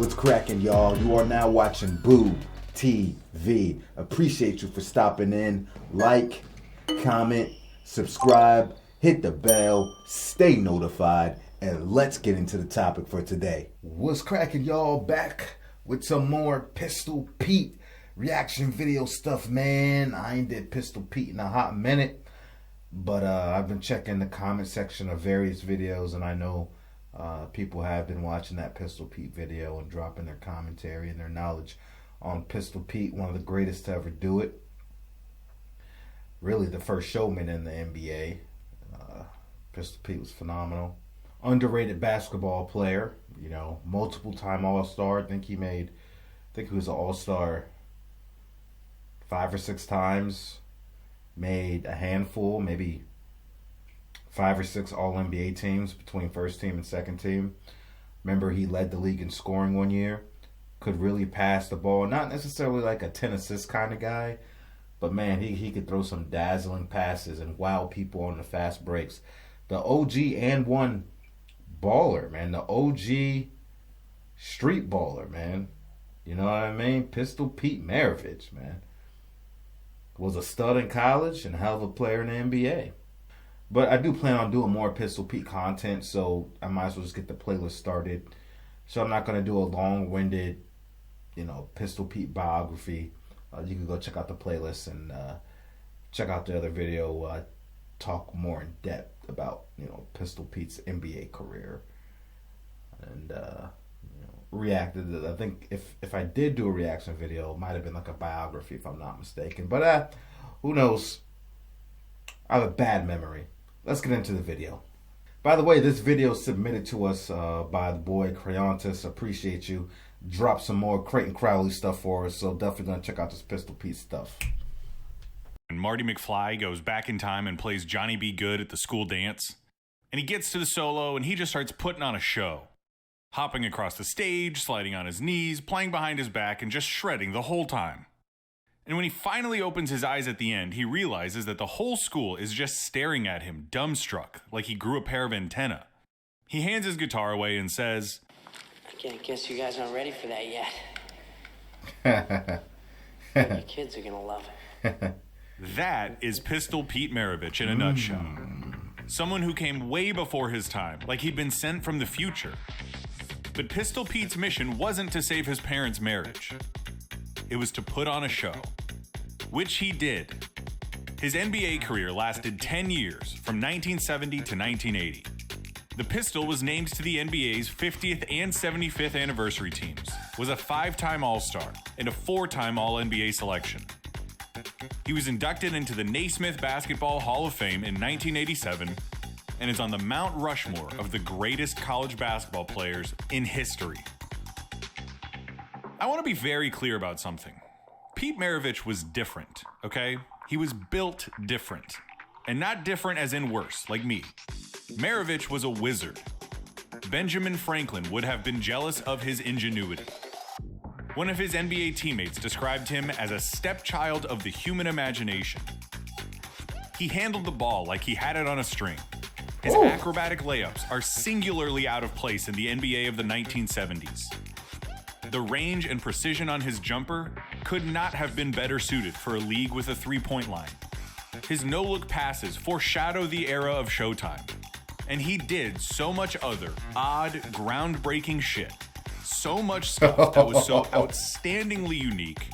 What's cracking, y'all? You are now watching Boo TV. Appreciate you for stopping in. Like, comment, subscribe, hit the bell, stay notified, and let's get into the topic for today. What's cracking, y'all? Back with some more Pistol Pete reaction video stuff, man. I ain't did Pistol Pete in a hot minute, but I've been checking the comment section of various videos, and I know people have been watching that Pistol Pete video and dropping their commentary and their knowledge on Pistol Pete, one of the greatest to ever do it. Really the first showman in the NBA. Pistol Pete was phenomenal. Underrated basketball player, you know, multiple time All-Star. I think he was an All-Star 5 or 6 times. Made a handful, maybe 5 or 6 All-NBA teams between first team and second team. Remember, he led the league in scoring one year. Could really pass the ball. Not necessarily like a 10 assist kind of guy, but man, he could throw some dazzling passes and wow people on the fast breaks. The OG and one baller, man. The OG street baller, man. You know what I mean? Pistol Pete Maravich, man. Was a stud in college and a hell of a player in the NBA. But I do plan on doing more Pistol Pete content, so I might as well just get the playlist started. So I'm not going to do a long-winded, Pistol Pete biography. You can go check out the playlist and check out the other video. Talk more in depth about, Pistol Pete's NBA career. And, reacted. I think if I did do a reaction video, it might have been like a biography if I'm not mistaken. But who knows? I have a bad memory. Let's get into the video. By the way, this video is submitted to us by the boy Crayontis. Appreciate you. Drop some more Creighton Crowley stuff for us, so definitely gonna check out this Pistol Pete stuff. And Marty McFly goes back in time and plays Johnny B. Good at the school dance. And he gets to the solo and he just starts putting on a show. Hopping across the stage, sliding on his knees, playing behind his back, and just shredding the whole time. And when he finally opens his eyes at the end, he realizes that the whole school is just staring at him, dumbstruck, like he grew a pair of antennae. He hands his guitar away and says, I guess you guys aren't ready for that yet. You kids are gonna love it. That is Pistol Pete Maravich in a nutshell. Someone who came way before his time, like he'd been sent from the future. But Pistol Pete's mission wasn't to save his parents' marriage. It was to put on a show, which he did. His NBA career lasted 10 years, from 1970 to 1980. The Pistol was named to the NBA's 50th and 75th anniversary teams, was a 5-time All-Star, and a 4-time All-NBA selection. He was inducted into the Naismith Basketball Hall of Fame in 1987, and is on the Mount Rushmore of the greatest college basketball players in history. I want to be very clear about something. Pete Maravich was different, okay? He was built different. And not different as in worse, like me. Maravich was a wizard. Benjamin Franklin would have been jealous of his ingenuity. One of his NBA teammates described him as a stepchild of the human imagination. He handled the ball like he had it on a string. His acrobatic layups are singularly out of place in the NBA of the 1970s. The range and precision on his jumper could not have been better suited for a league with a three-point line. His no-look passes foreshadow the era of Showtime. And he did so much other odd, groundbreaking shit. So much stuff that was so outstandingly unique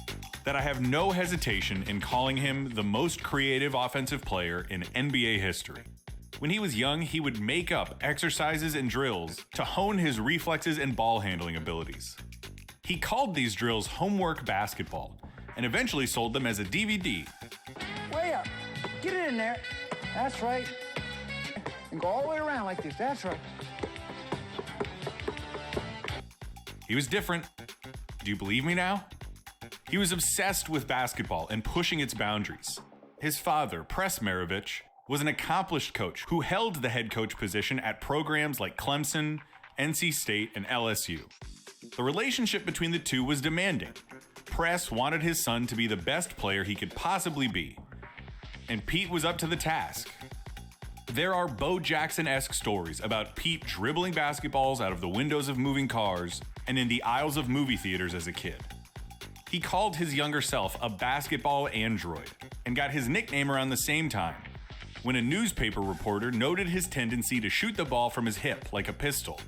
that I have no hesitation in calling him the most creative offensive player in NBA history. When he was young, he would make up exercises and drills to hone his reflexes and ball handling abilities. He called these drills homework basketball, and eventually sold them as a DVD. Way up. Get it in there. That's right. And go all the way around like this. That's right. He was different. Do you believe me now? He was obsessed with basketball and pushing its boundaries. His father, Press Maravich, was an accomplished coach who held the head coach position at programs like Clemson, NC State, and LSU. The relationship between the two was demanding. Press wanted his son to be the best player he could possibly be, and Pete was up to the task. There are Bo Jackson-esque stories about Pete dribbling basketballs out of the windows of moving cars and in the aisles of movie theaters as a kid. He called his younger self a basketball android and got his nickname around the same time, when a newspaper reporter noted his tendency to shoot the ball from his hip like a pistol.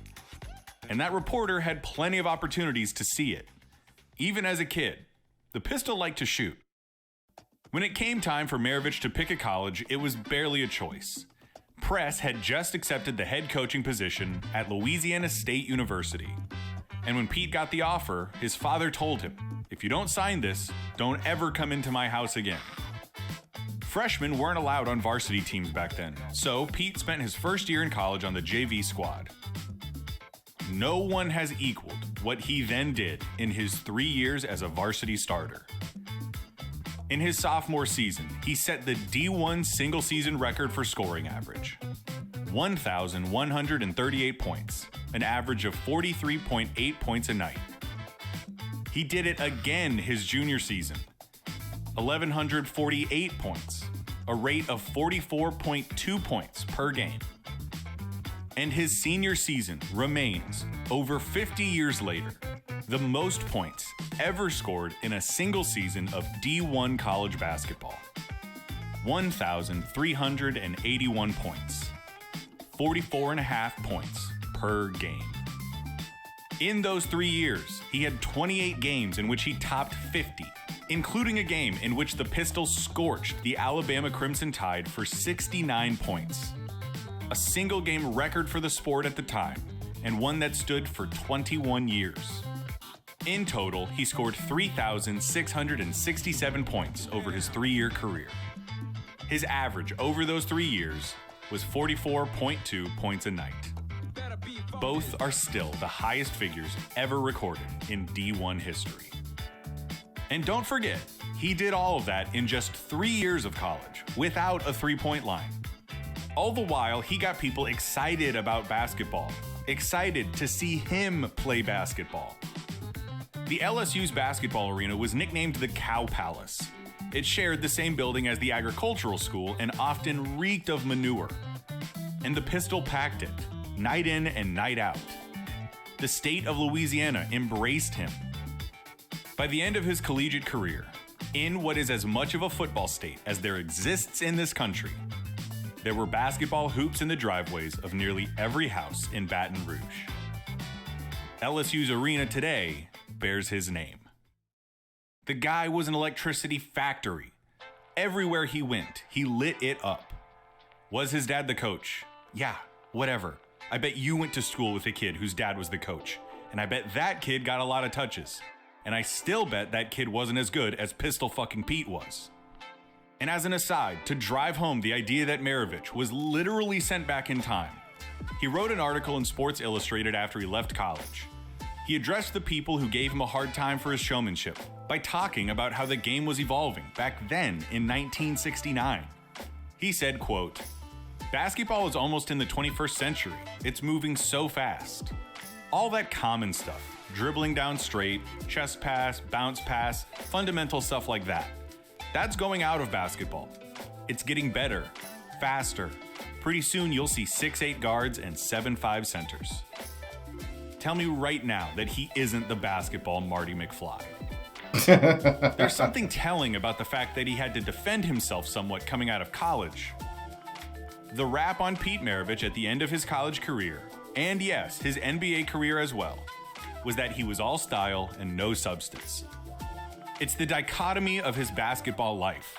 And that reporter had plenty of opportunities to see it. Even as a kid, the pistol liked to shoot. When it came time for Maravich to pick a college, it was barely a choice. Press had just accepted the head coaching position at Louisiana State University. And when Pete got the offer, his father told him, "If you don't sign this, don't ever come into my house again." Freshmen weren't allowed on varsity teams back then, so Pete spent his first year in college on the JV squad. No one has equaled what he then did in his 3 years as a varsity starter. In his sophomore season, he set the D1 single-season record for scoring average. 1,138 points, an average of 43.8 points a night. He did it again his junior season. 1,148 points, a rate of 44.2 points per game. And his senior season remains, over 50 years later, the most points ever scored in a single season of D1 college basketball. 1,381 points, 44.5 points per game. In those 3 years, he had 28 games in which he topped 50, including a game in which the Pistols scorched the Alabama Crimson Tide for 69 points. A single game record for the sport at the time, and one that stood for 21 years. In total, he scored 3,667 points over his 3-year career. His average over those 3 years was 44.2 points a night. Both are still the highest figures ever recorded in D1 history. And don't forget, he did all of that in just 3 years of college, without a three-point line. All the while, he got people excited about basketball, excited to see him play basketball. The LSU's basketball arena was nicknamed the Cow Palace. It shared the same building as the agricultural school and often reeked of manure. And the Pistol packed it, night in and night out. The state of Louisiana embraced him. By the end of his collegiate career, in what is as much of a football state as there exists in this country, there were basketball hoops in the driveways of nearly every house in Baton Rouge. LSU's arena today bears his name. The guy was an electricity factory. Everywhere he went, he lit it up. Was his dad the coach? Yeah, whatever. I bet you went to school with a kid whose dad was the coach, and I bet that kid got a lot of touches. And I still bet that kid wasn't as good as Pistol fucking Pete was. And as an aside, to drive home the idea that Maravich was literally sent back in time, he wrote an article in Sports Illustrated after he left college. He addressed the people who gave him a hard time for his showmanship by talking about how the game was evolving back then in 1969. He said, quote, "Basketball is almost in the 21st century. It's moving so fast. All that common stuff, dribbling down straight, chest pass, bounce pass, fundamental stuff like that. That's going out of basketball. It's getting better, faster. Pretty soon you'll see 6'8" guards and 7'5" centers." Tell me right now that he isn't the basketball Marty McFly. There's something telling about the fact that he had to defend himself somewhat coming out of college. The rap on Pete Maravich at the end of his college career, and yes, his NBA career as well, was that he was all style and no substance. It's the dichotomy of his basketball life.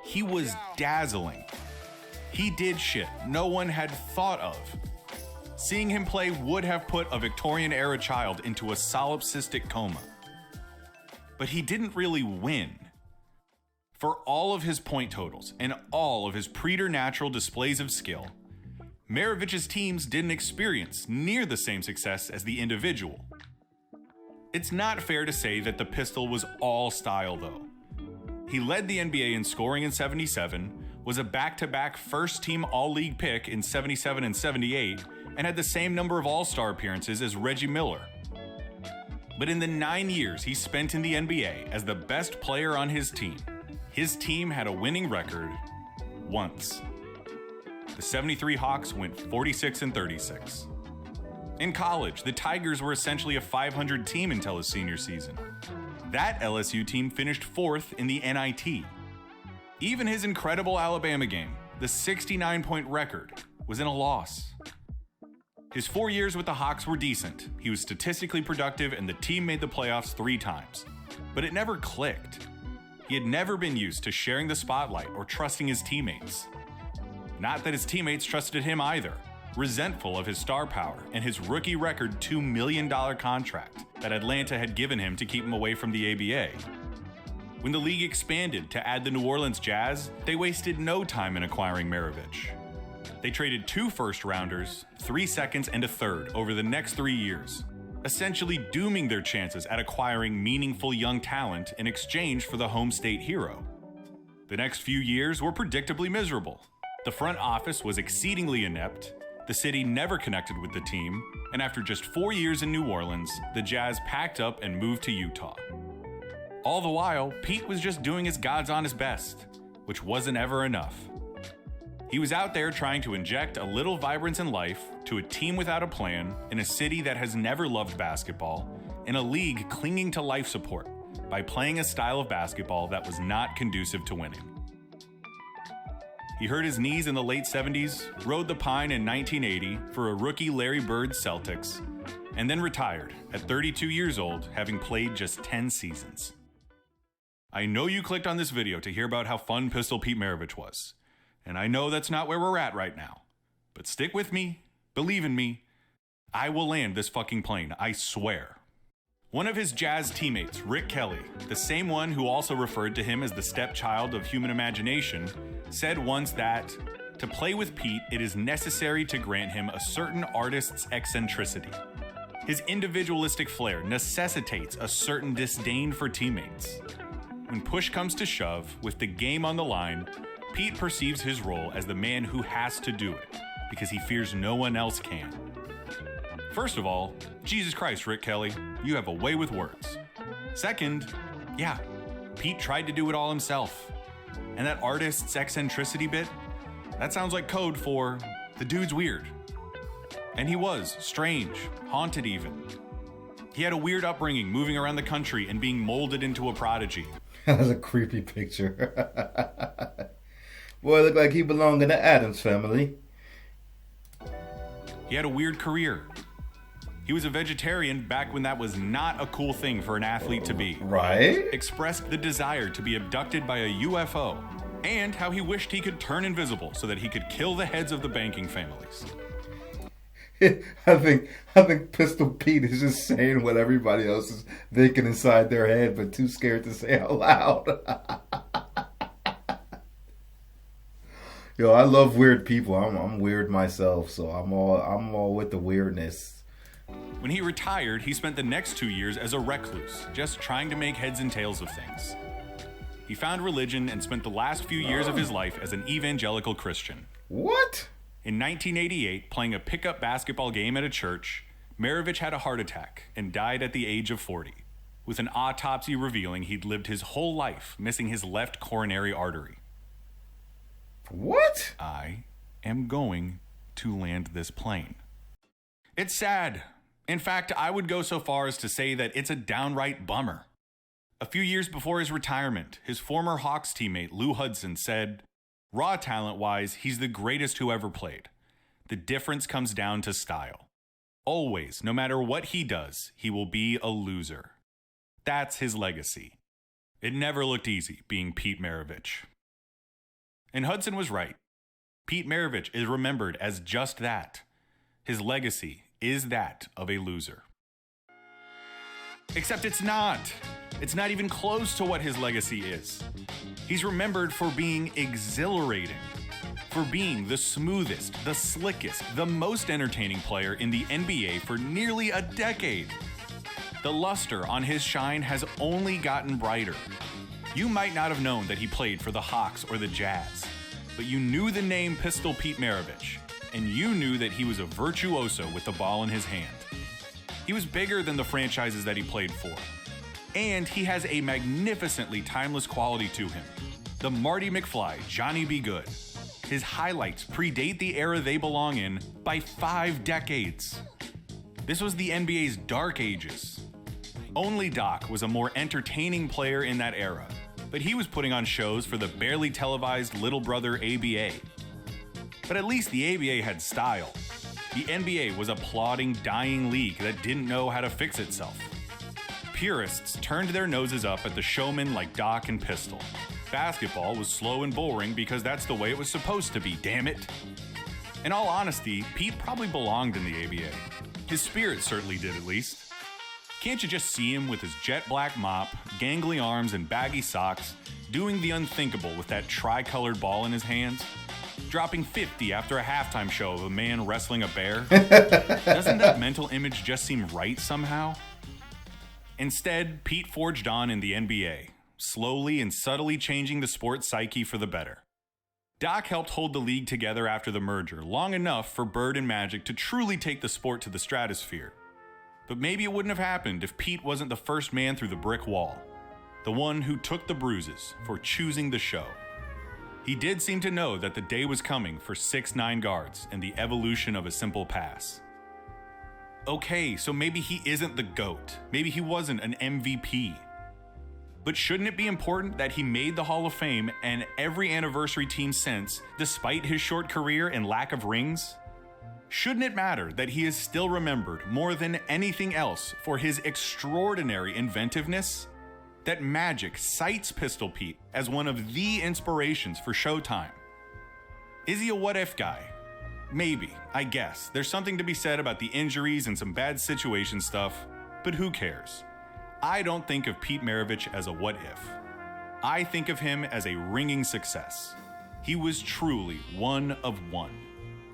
He was dazzling. He did shit no one had thought of. Seeing him play would have put a Victorian-era child into a solipsistic coma. But he didn't really win. For all of his point totals and all of his preternatural displays of skill, Maravich's teams didn't experience near the same success as the individual. It's not fair to say that the Pistol was all style, though. He led the NBA in scoring in 77, was a back-to-back first-team All-League pick in 77 and 78, and had the same number of All-Star appearances as Reggie Miller. But in the 9 years he spent in the NBA as the best player on his team had a winning record once. The 73 Hawks went 46 and 36. In college, the Tigers were essentially a 500 team until his senior season. That LSU team finished 4th in the NIT. Even his incredible Alabama game, the 69-point record, was in a loss. His 4 years with the Hawks were decent. He was statistically productive and the team made the playoffs 3 times. But it never clicked. He had never been used to sharing the spotlight or trusting his teammates. Not that his teammates trusted him either, resentful of his star power and his rookie record $2 million contract that Atlanta had given him to keep him away from the ABA. When the league expanded to add the New Orleans Jazz, they wasted no time in acquiring Maravich. They traded 2 first-rounders, 3 seconds, and a third over the next 3 years, essentially dooming their chances at acquiring meaningful young talent in exchange for the home state hero. The next few years were predictably miserable. The front office was exceedingly inept, the city never connected with the team, and after just 4 years in New Orleans, the Jazz packed up and moved to Utah. All the while, Pete was just doing his God's honest best, which wasn't ever enough. He was out there trying to inject a little vibrance and life to a team without a plan, in a city that has never loved basketball, in a league clinging to life support by playing a style of basketball that was not conducive to winning. He hurt his knees in the late 70s, rode the pine in 1980 for a rookie Larry Bird's Celtics, and then retired at 32 years old, having played just 10 seasons. I know you clicked on this video to hear about how fun Pistol Pete Maravich was, and I know that's not where we're at right now. But stick with me, believe in me, I will land this fucking plane, I swear. One of his Jazz teammates, Rick Kelly, the same one who also referred to him as the stepchild of human imagination, said once that, to play with Pete, it is necessary to grant him a certain artist's eccentricity. His individualistic flair necessitates a certain disdain for teammates. When push comes to shove, with the game on the line, Pete perceives his role as the man who has to do it, because he fears no one else can. First of all, Jesus Christ, Rick Kelly, you have a way with words. Second, yeah, Pete tried to do it all himself. And that artist's eccentricity bit, that sounds like code for the dude's weird. And he was strange, haunted even. He had a weird upbringing, moving around the country and being molded into a prodigy. That's a creepy picture. Boy, looked like he belonged in the Addams family. He had a weird career. He was a vegetarian back when that was not a cool thing for an athlete to be. Right? Expressed the desire to be abducted by a UFO, and how he wished he could turn invisible so that he could kill the heads of the banking families. I think Pistol Pete is just saying what everybody else is thinking inside their head, but too scared to say out loud. Yo, I love weird people. I'm weird myself, so I'm all with the weirdness. When he retired, he spent the next 2 years as a recluse, just trying to make heads and tails of things. He found religion and spent the last few years of his life as an evangelical Christian. What? In 1988, playing a pickup basketball game at a church, Maravich had a heart attack and died at the age of 40, with an autopsy revealing he'd lived his whole life missing his left coronary artery. What? I am going to land this plane. It's sad. In fact, I would go so far as to say that it's a downright bummer. A few years before his retirement, his former Hawks teammate Lou Hudson said, "Raw talent-wise, he's the greatest who ever played. The difference comes down to style. Always, no matter what he does, he will be a loser. That's his legacy. It never looked easy being Pete Maravich." And Hudson was right. Pete Maravich is remembered as just that. His legacy is that of a loser. Except it's not. It's not even close to what his legacy is. He's remembered for being exhilarating, for being the smoothest, the slickest, the most entertaining player in the NBA for nearly a decade. The luster on his shine has only gotten brighter. You might not have known that he played for the Hawks or the Jazz, but you knew the name Pistol Pete Maravich, and you knew that he was a virtuoso with the ball in his hand. He was bigger than the franchises that he played for, and he has a magnificently timeless quality to him. The Marty McFly, Johnny Be Good. His highlights predate the era they belong in by 5 decades. This was the NBA's dark ages. Only Doc was a more entertaining player in that era, but he was putting on shows for the barely televised little brother ABA. But at least the ABA had style. The NBA was a plodding, dying league that didn't know how to fix itself. Purists turned their noses up at the showmen like Doc and Pistol. Basketball was slow and boring because that's the way it was supposed to be, damn it. In all honesty, Pete probably belonged in the ABA. His spirit certainly did, at least. Can't you just see him with his jet black mop, gangly arms, and baggy socks, doing the unthinkable with that tri-colored ball in his hands? Dropping 50 after a halftime show of a man wrestling a bear? Doesn't that mental image just seem right somehow? Instead, Pete forged on in the NBA, slowly and subtly changing the sport's psyche for the better. Doc helped hold the league together after the merger, long enough for Bird and Magic to truly take the sport to the stratosphere. But maybe it wouldn't have happened if Pete wasn't the first man through the brick wall, the one who took the bruises for choosing the show. He did seem to know that the day was coming for 6'9" guards and the evolution of a simple pass. Okay, so maybe he isn't the GOAT. Maybe he wasn't an MVP. But shouldn't it be important that he made the Hall of Fame and every anniversary team since, despite his short career and lack of rings? Shouldn't it matter that he is still remembered more than anything else for his extraordinary inventiveness? That Magic cites Pistol Pete as one of the inspirations for Showtime. Is he a what-if guy? Maybe, I guess. There's something to be said about the injuries and some bad situation stuff, but who cares? I don't think of Pete Maravich as a what-if. I think of him as a ringing success. He was truly one of one.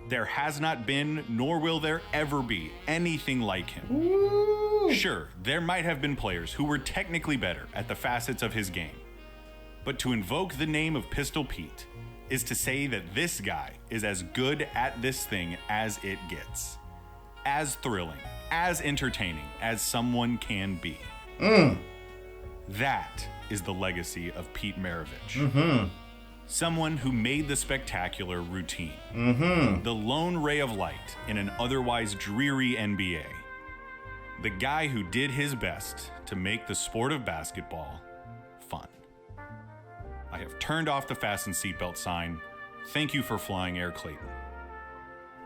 There has not been, nor will there ever be, anything like him. Ooh. Sure, there might have been players who were technically better at the facets of his game. But to invoke the name of Pistol Pete is to say that this guy is as good at this thing as it gets. As thrilling, as entertaining as someone can be. That is the legacy of Pete Maravich. Someone who made the spectacular routine. The lone ray of light in an otherwise dreary NBA. The guy who did his best to make the sport of basketball fun. I have turned off the fasten seatbelt sign. Thank you for flying Air Clayton.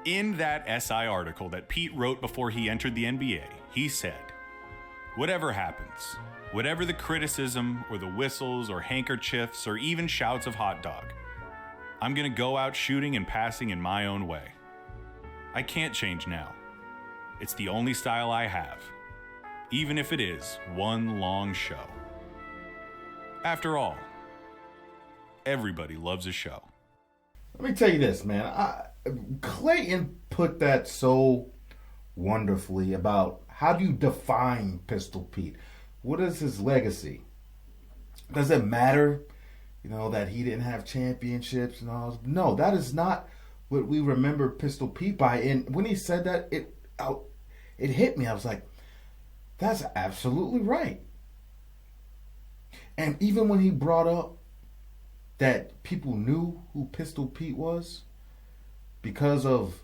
In that SI article that Pete wrote before he entered the NBA, he said, "Whatever happens, whatever the criticism or the whistles or handkerchiefs or even shouts of hot dog, I'm gonna go out shooting and passing in my own way. I can't change now. It's the only style I have, even if it is one long show. After all, everybody loves a show." Let me tell you this, man. Clayton put that so wonderfully about how do you define Pistol Pete? What is his legacy? Does it matter, that he didn't have championships and all? No, that is not what we remember Pistol Pete by. And when he said that, it hit me. I was like, that's absolutely right. And even when he brought up that people knew who Pistol Pete was because of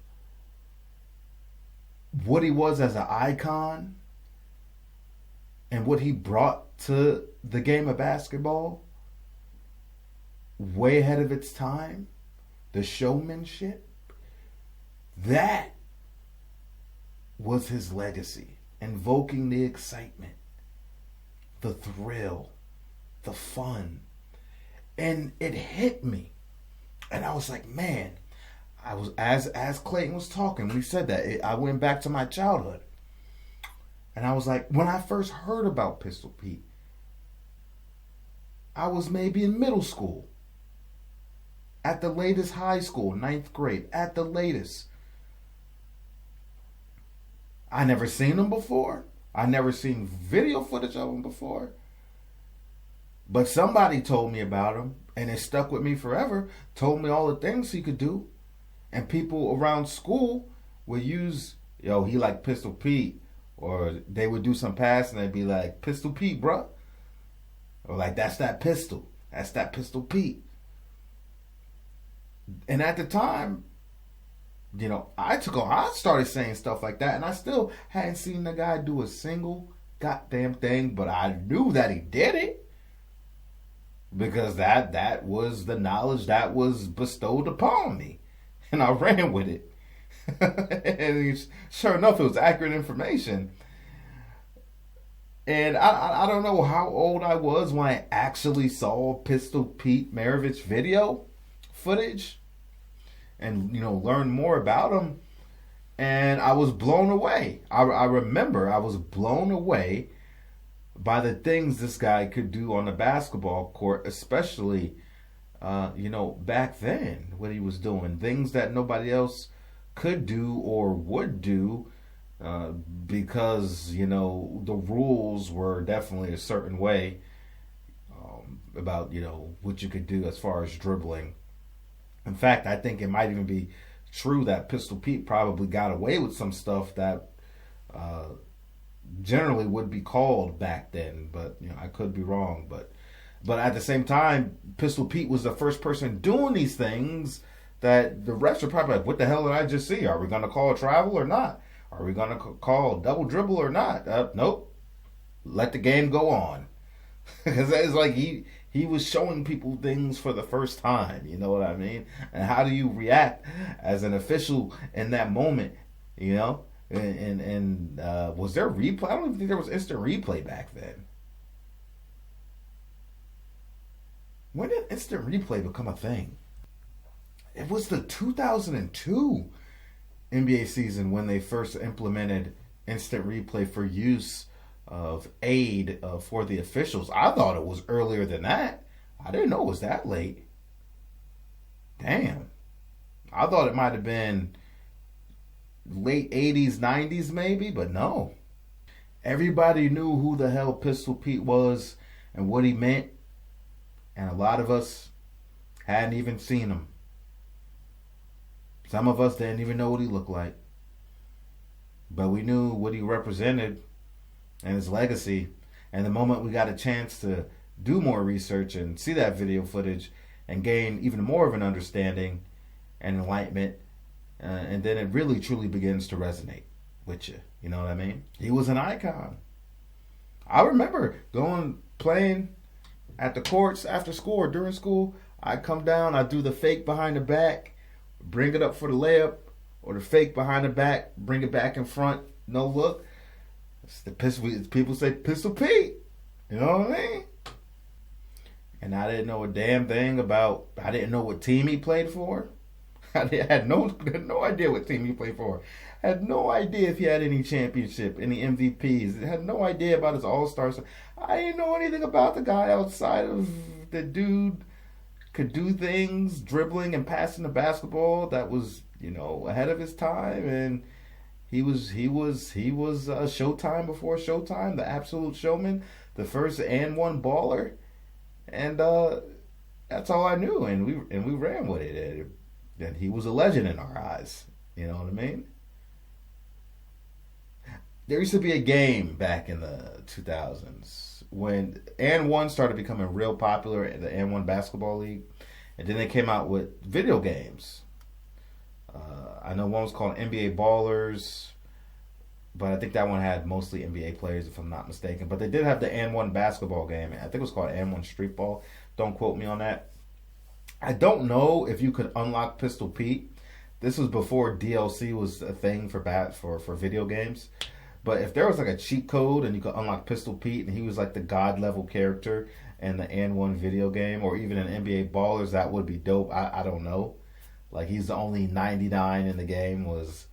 what he was as an icon and what he brought to the game of basketball, way ahead of its time, the showmanship, that was his legacy, invoking the excitement, the thrill, the fun. And it hit me. And I was like, man, I was as Clayton was talking, when he said that, I went back to my childhood. And I was like, when I first heard about Pistol Pete, I was maybe in middle school. At the latest high school, 9th grade, at the latest. I never seen him before. I never seen video footage of him before. But somebody told me about him, and it stuck with me forever. Told me all the things he could do. And people around school would use, he like Pistol Pete. Or they would do some pass and they'd be like, Pistol Pete, bruh. Or like, that's that pistol. That's that Pistol Pete. And at the time, I started saying stuff like that, and I still hadn't seen the guy do a single goddamn thing, but I knew that he did it because that was the knowledge that was bestowed upon me, and I ran with it. And sure enough, it was accurate information. And I don't know how old I was when I actually saw Pistol Pete Maravich video footage and learned more about him, and I was blown away. I remember I was blown away by the things this guy could do on the basketball court, especially back then, what he was doing, things that nobody else could do or would do, because the rules were definitely a certain way, about what you could do as far as dribbling. In fact, I think it might even be true that Pistol Pete probably got away with some stuff that generally would be called back then, but I could be wrong. But at the same time, Pistol Pete was the first person doing these things that the refs are probably like, what the hell did I just see? Are we going to call a travel or not? Are we going to call double dribble or not? Nope. Let the game go on. Because it's like he was showing people things for the first time. You know what I mean? And how do you react as an official in that moment? And was there replay? I don't even think there was instant replay back then. When did instant replay become a thing? It was the 2002 NBA season when they first implemented instant replay for use of aid for the officials. I thought it was earlier than that. I didn't know it was that late. Damn. I thought it might have been late 80s, 90s maybe, but no. Everybody knew who the hell Pistol Pete was and what he meant, and a lot of us hadn't even seen him. Some of us didn't even know what he looked like. But we knew what he represented and his legacy. And the moment we got a chance to do more research and see that video footage and gain even more of an understanding and enlightenment, and then it really truly begins to resonate with you. You know what I mean? He was an icon. I remember playing at the courts after school or during school. I'd come down, I'd do the fake behind the back, bring it up for the layup, or the fake behind the back, bring it back in front, no look. It's the people say Pistol Pete. You know what I mean? And I didn't know a damn thing about. I didn't know what team he played for. I had no idea what team he played for. I had no idea if he had any championship, any MVPs. I had no idea about his All-Stars. I didn't know anything about the guy outside of the dude could do things, dribbling and passing the basketball that was, ahead of his time, and he was Showtime before Showtime, the absolute showman, the first and one baller, and that's all I knew, and we ran with it, and he was a legend in our eyes. You know what I mean? There used to be a game back in the 2000s when and one started becoming real popular in the and one basketball league, and then they came out with video games. I know one was called NBA Ballers, but I think that one had mostly NBA players, if I'm not mistaken. But they did have the and one basketball game. I think it was called and one Street Ball. Don't quote me on that. I don't know if you could unlock Pistol Pete. This was before DLC was a thing for video games. But if there was like a cheat code and you could unlock Pistol Pete and he was like the god level character in the and one video game, or even in NBA Ballers, that would be dope. I don't know. Like he's the only 99 in the game was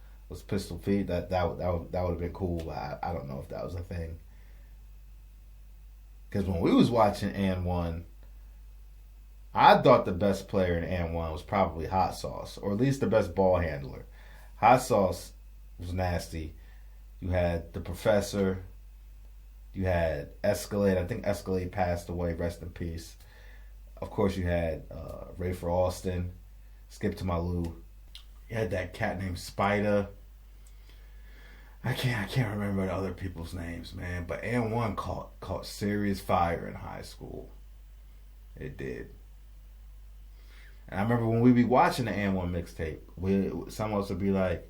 Pistol Pete. That would have been cool. But I don't know if that was a thing. Because when we was watching and one, I thought the best player in and one was probably Hot Sauce, or at least the best ball handler. Hot Sauce was nasty. You had the Professor. You had Escalade. I think Escalade passed away. Rest in peace. Of course, you had Ray for Austin. Skip to Malou. You had that cat named Spider. I can't remember the other people's names, man. But and one caught serious fire in high school. It did. And I remember when we be watching the And1 mixtape, some of us would be like,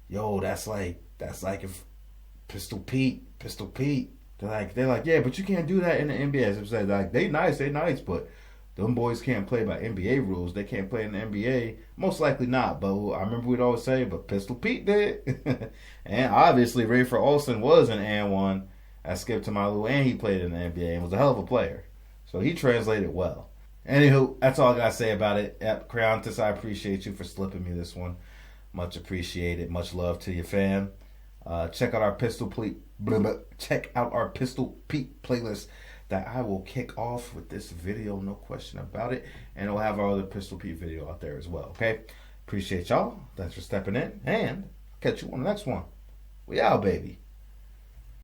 "Yo, that's like if Pistol Pete." They're like, yeah, but you can't do that in the NBA. As I said, like they nice, but them boys can't play by NBA rules. They can't play in the NBA. Most likely not. But I remember we'd always say, but Pistol Pete did. And obviously, Rayford Olsen was an And1 at Skip to My Lou, and he played in the NBA and was a hell of a player. So he translated well. Anywho, that's all I got to say about it. Yep, Creontis, I appreciate you for slipping me this one. Much appreciated. Much love to you, fam. Check out our Pistol Pete playlist that I will kick off with this video, no question about it. And we'll have our other Pistol Pete video out there as well, okay? Appreciate y'all. Thanks for stepping in. And catch you on the next one. We out, baby.